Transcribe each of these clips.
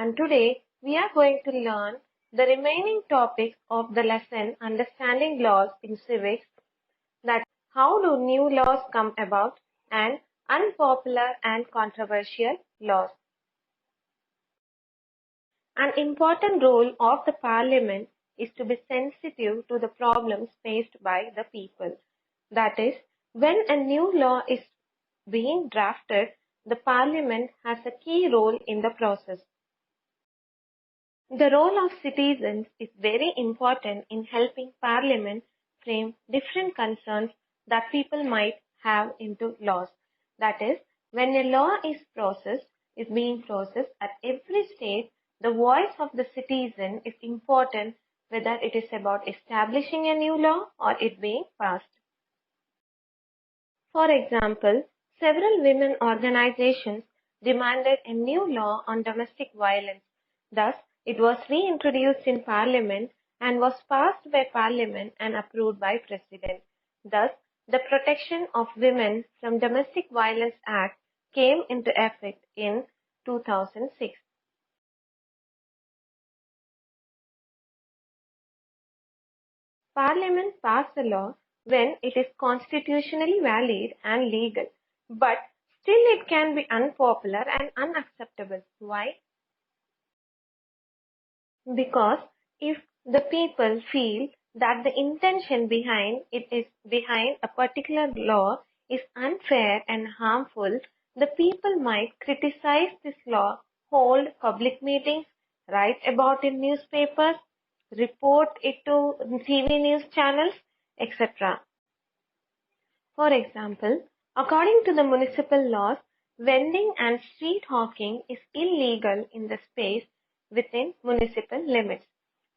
and today we are going to learn the remaining topics of the lesson Understanding Laws in Civics, that how do new laws come about and unpopular and controversial laws. An important role of the Parliament is to be sensitive to the problems faced by the people. That is, when a new law is being drafted, the Parliament has a key role in the process. The role of citizens is very important in helping Parliament frame different concerns that people might have into laws. That is, when a law is being processed at every stage, the voice of the citizen is important, whether it is about establishing a new law or it being passed. For example, several women organizations demanded a new law on domestic violence. Thus, it was reintroduced in Parliament and was passed by Parliament and approved by President. Thus, the Protection of Women from Domestic Violence Act came into effect in 2006. Parliament passed a law when it is constitutionally valid and legal, but still it can be unpopular and unacceptable. Why? Because if the people feel that the intention behind a particular law is unfair and harmful, the people might criticize this law, hold public meetings, write about it in newspapers, report it to TV news channels, etc. For example, according to the municipal laws, vending and street hawking is illegal in the space within municipal limits.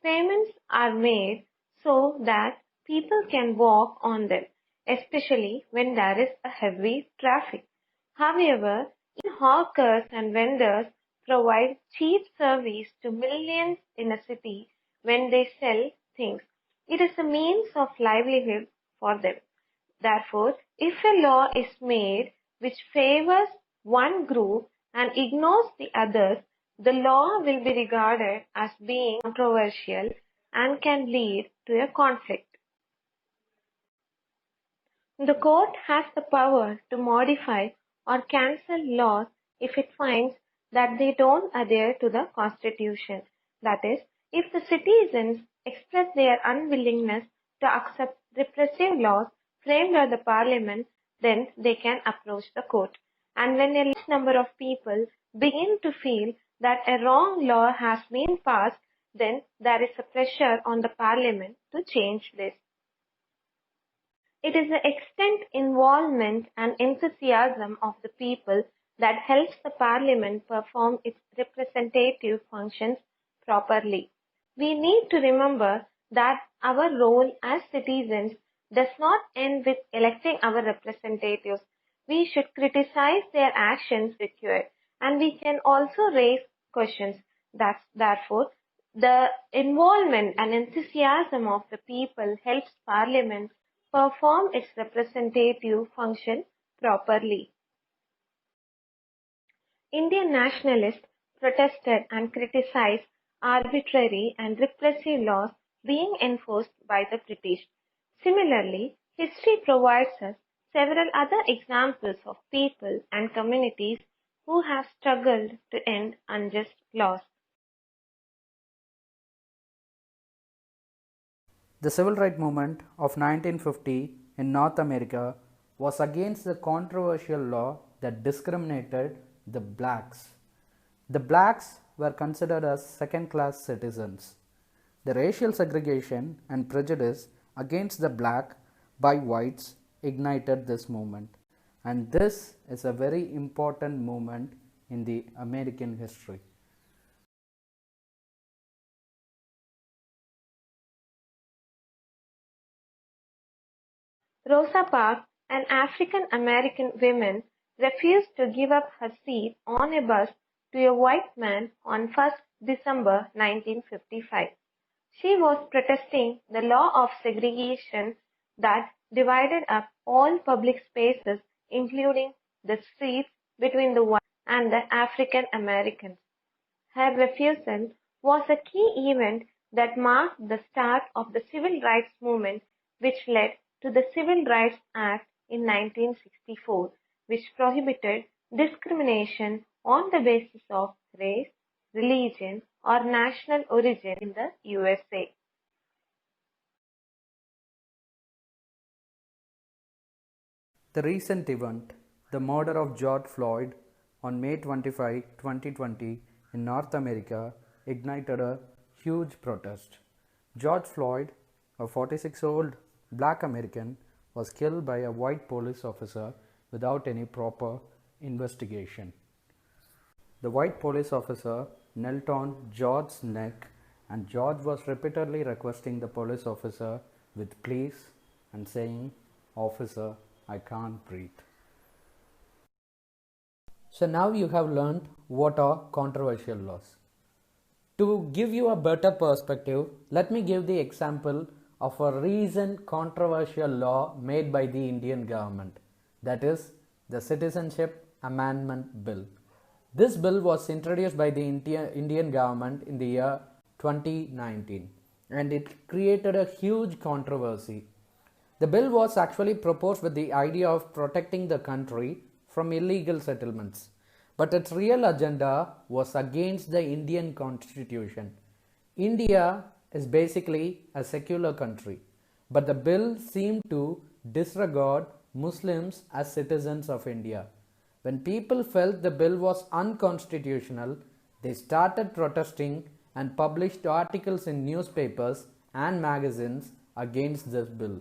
Payments are made so that people can walk on them, especially when there is a heavy traffic. However, even hawkers and vendors provide cheap service to millions in a city when they sell things. It is a means of livelihood for them. Therefore, if a law is made which favors one group and ignores the others, the law will be regarded as being controversial and can lead to a conflict. The court has the power to modify or cancel laws if it finds that they don't adhere to the Constitution. That is, if the citizens express their unwillingness to accept repressive laws framed by the Parliament, then they can approach the court. And when a large number of people begin to feel that a wrong law has been passed, then there is a pressure on the Parliament to change this. It is the extent, involvement and enthusiasm of the people that helps the Parliament perform its representative functions properly. We need to remember that our role as citizens does not end with electing our representatives. We should criticize their actions if required, and we can also raise questions. Therefore, the involvement and enthusiasm of the people helps Parliament perform its representative function properly. Indian nationalists protested and criticized arbitrary and repressive laws being enforced by the British. Similarly, history provides us several other examples of people and communities who have struggled to end unjust laws. The civil rights movement of 1950 in North America was against the controversial law that discriminated the blacks. The blacks were considered as second-class citizens. The racial segregation and prejudice against the black by whites ignited this movement, and this is a very important movement in the American history. Rosa Parks, an African American woman, refused to give up her seat on a bus to a white man on 1st December 1955. She was protesting the law of segregation that divided up all public spaces, including the streets, between the whites and the African Americans. Her refusal was a key event that marked the start of the civil rights movement, which led to the Civil Rights Act in 1964, which prohibited discrimination on the basis of race, religion, or national origin in the USA. The recent event, the murder of George Floyd on May 25, 2020 in North America, ignited a huge protest. George Floyd, a 46-year-old black American, was killed by a white police officer without any proper investigation. The white police officer knelt on George's neck, and George was repeatedly requesting the police officer with pleas and saying, "Officer, I can't breathe." So now you have learned what are controversial laws. To give you a better perspective, let me give the example of a recent controversial law made by the Indian government, that is the Citizenship Amendment Bill. This bill was introduced by the Indian government in the year 2019, and it created a huge controversy. The bill was actually proposed with the idea of protecting the country from illegal settlements, but its real agenda was against the Indian constitution. India is basically a secular country, but the bill seemed to disregard Muslims as citizens of India. When people felt the bill was unconstitutional, they started protesting and published articles in newspapers and magazines against this bill.